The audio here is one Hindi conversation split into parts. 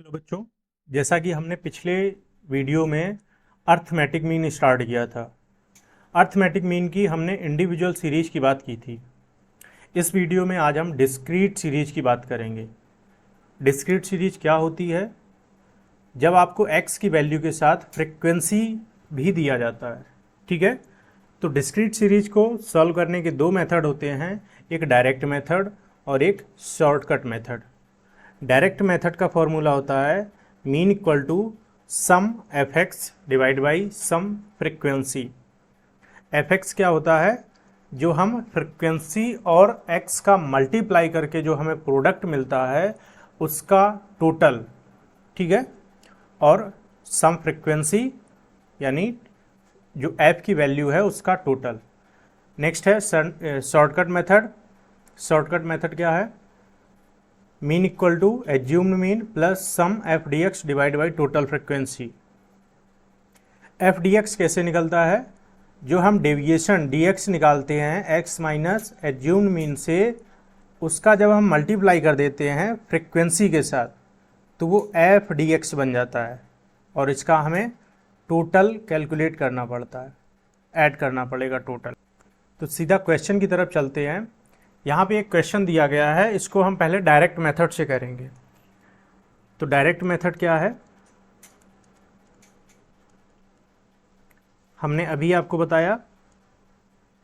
हेलो बच्चों, जैसा कि हमने पिछले वीडियो में अर्थमेटिक मीन स्टार्ट किया था। अर्थमेटिक मीन की हमने इंडिविजुअल सीरीज की बात की थी। इस वीडियो में आज हम डिस्क्रीट सीरीज की बात करेंगे। डिस्क्रीट सीरीज क्या होती है? जब आपको x की वैल्यू के साथ फ्रिक्वेंसी भी दिया जाता है। ठीक है, तो डिस्क्रीट सीरीज को सॉल्व करने के दो मेथड होते हैं, एक डायरेक्ट मेथड और एक शॉर्टकट मेथड। डायरेक्ट मेथड का फॉर्मूला होता है mean equal to sum F X divide by sum frequency. F X क्या होता है? जो हम फ्रिक्वेंसी और एक्स का मल्टीप्लाई करके जो हमें प्रोडक्ट मिलता है उसका टोटल। ठीक है, और सम फ्रिक्वेंसी यानी जो एफ की वैल्यू है उसका टोटल। नेक्स्ट है शॉर्टकट मेथड। शॉर्टकट मेथड क्या है? Mean equal to assumed mean plus sum F D X divide by total frequency. F D X कैसे निकलता है? जो हम डेविएशन डी एक्स निकालते हैं एक्स माइनस एज्यूम्ड मीन से, उसका जब हम मल्टीप्लाई कर देते हैं फ्रिक्वेंसी के साथ तो वो एफ डी एक्स बन जाता है, और इसका हमें टोटल कैलकुलेट करना पड़ता है, ऐड करना पड़ेगा टोटल। तो सीधा क्वेश्चन की तरफ चलते हैं। यहाँ पे एक क्वेश्चन दिया गया है, इसको हम पहले डायरेक्ट मेथड से करेंगे। तो डायरेक्ट मेथड क्या है? हमने अभी आपको बताया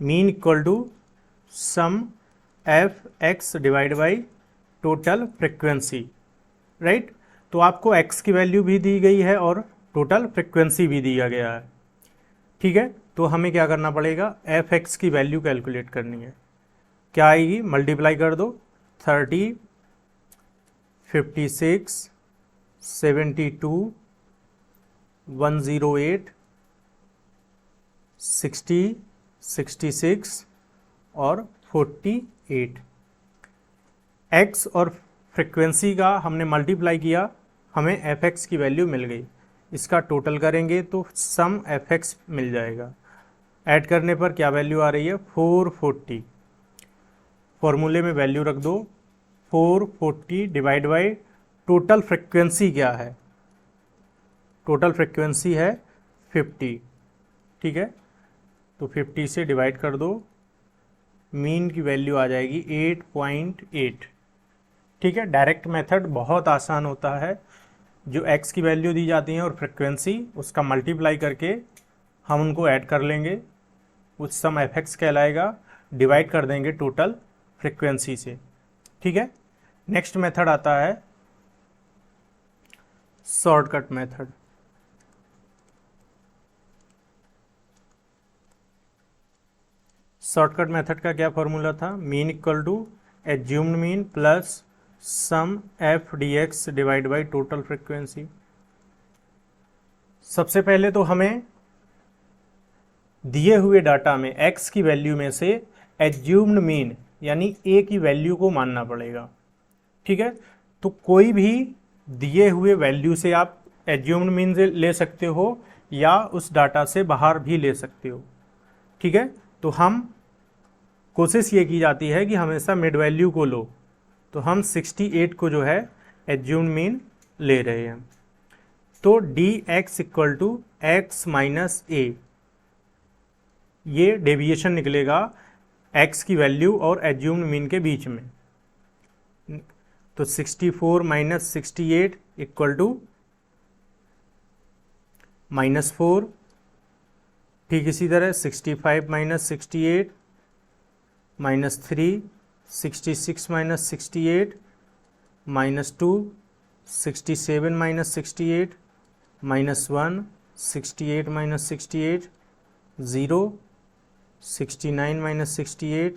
mean equal to sum F X divide by total frequency, right. तो आपको एक्स की वैल्यू भी दी गई है और टोटल फ्रिक्वेंसी भी दिया गया है। ठीक है, तो हमें क्या करना पड़ेगा? एफ एक्स की वैल्यू कैलकुलेट करनी है। क्या आएगी? मल्टीप्लाई कर दो। 30, 56, 72, 108, 60, 66 और 48। एक्स और फ्रिक्वेंसी का हमने मल्टीप्लाई किया, हमें एफ एक्स की वैल्यू मिल गई। इसका टोटल करेंगे तो सम एफ एक्स मिल जाएगा। ऐड करने पर क्या वैल्यू आ रही है? 440। फॉर्मूले में वैल्यू रख दो 440 डिवाइड बाई टोटल फ्रिक्वेंसी क्या है? टोटल फ्रिक्वेंसी है 50। ठीक है, तो 50 से डिवाइड कर दो, मीन की वैल्यू आ जाएगी 8.8। ठीक है, डायरेक्ट मेथड बहुत आसान होता है। जो x की वैल्यू दी जाती है और फ्रिक्वेंसी, उसका मल्टीप्लाई करके हम उनको ऐड कर लेंगे, उस सम एफ एक्स कहलाएगा, डिवाइड कर देंगे टोटल फ्रिक्वेंसी से। ठीक है, नेक्स्ट मेथड आता है शॉर्टकट मेथड। शॉर्टकट मेथड का क्या फॉर्मूला था? Mean equal to assumed mean plus sum F D X divide by total frequency. सबसे पहले तो हमें दिए हुए डाटा में x की वैल्यू में से एज्यूम्ड मीन यानी a की वैल्यू को मानना पड़ेगा। ठीक है, तो कोई भी दिए हुए वैल्यू से आप एज्यूम्ड मीन ले सकते हो या उस डाटा से बाहर भी ले सकते हो। ठीक है, तो हम कोशिश ये की जाती है कि हमेशा मिड वैल्यू को लो, तो हम 68 को जो है एज्यूम्ड मीन ले रहे हैं। तो D X equal to X minus A, ये डेविएशन निकलेगा x की वैल्यू और एज्यूम्ड मीन के बीच में। तो 64 माइनस 68 इक्वल टू -4। ठीक इसी तरह 65 minus 68 -3, 66 minus 68 -2, 67 minus 68 -1, 68 minus 68 0, 69 minus 68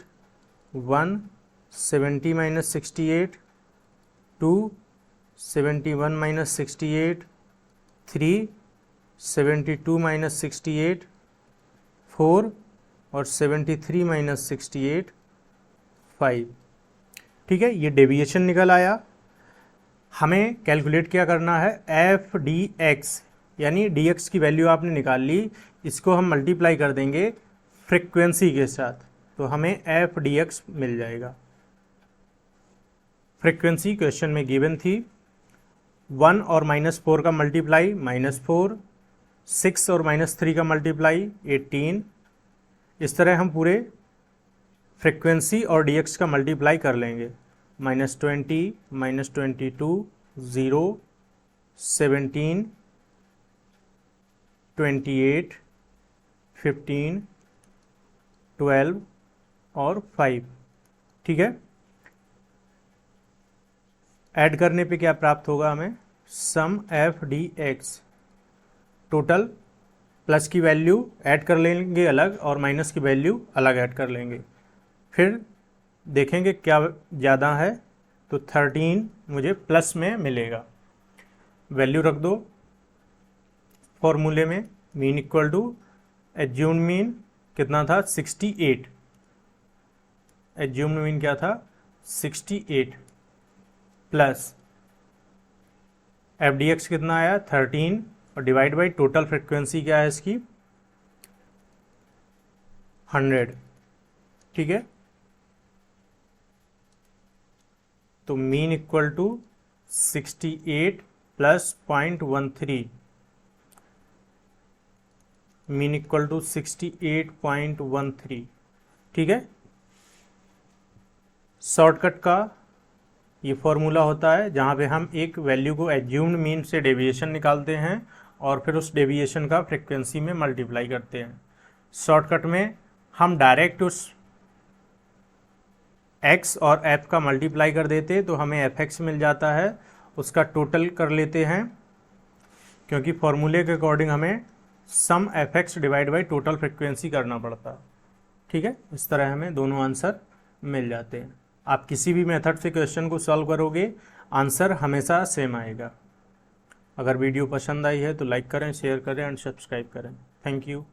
1, 70 minus 68 2, 71 minus 68 3, 72 minus 68 4 और 73 माइनस 68 5। ठीक है, ये डेविएशन निकल आया। हमें कैलकुलेट क्या करना है? एफ डी एक्स, यानी डी एक्स की वैल्यू आपने निकाल ली, इसको हम मल्टीप्लाई कर देंगे फ्रिक्वेंसी के साथ, तो हमें एफ डी एक्स मिल जाएगा। फ्रिक्वेंसी क्वेश्चन में गिवन थी 1 और -4 का मल्टीप्लाई -4, 6 और -3 का मल्टीप्लाई 18। इस तरह हम पूरे फ्रिक्वेंसी और dx का मल्टीप्लाई कर लेंगे। -20, -22, 0, 17, 28, 15, 12 और 5। ठीक है, ऐड करने पे क्या प्राप्त होगा हमें? Sum F D X. Total plus की वैल्यू ऐड कर लेंगे अलग और माइनस की वैल्यू अलग ऐड कर लेंगे, फिर देखेंगे क्या ज़्यादा है। तो 13 मुझे प्लस में मिलेगा। वैल्यू रख दो फॉर्मूले में। Mean equal to assumed mean कितना था? 68। एज्यूम्ड मीन क्या था? 68 प्लस एफ डी एक्स कितना आया? 13 और डिवाइड बाई टोटल फ्रिक्वेंसी क्या है इसकी? 100। ठीक है, तो mean equal to 68 plus 0.13, mean equal to 68.13। ठीक है, शॉर्टकट का ये फॉर्मूला होता है जहाँ पे हम एक वैल्यू को एज्यूम्ड मीन से डेविएशन निकालते हैं और फिर उस डेविएशन का फ्रिक्वेंसी में मल्टीप्लाई करते हैं। शॉर्टकट में हम डायरेक्ट उस x और f का मल्टीप्लाई कर देते तो हमें fx मिल जाता है, उसका टोटल कर लेते हैं, क्योंकि फॉर्मूले के अकॉर्डिंग हमें सम fx divide by total frequency करना पड़ता है। ठीक है, इस तरह हमें दोनों आंसर मिल जाते हैं। आप किसी भी मेथड से क्वेश्चन को सॉल्व करोगे, आंसर हमेशा सेम आएगा। अगर वीडियो पसंद आई है तो लाइक करें, शेयर करें एंड सब्सक्राइब करें। Thank you.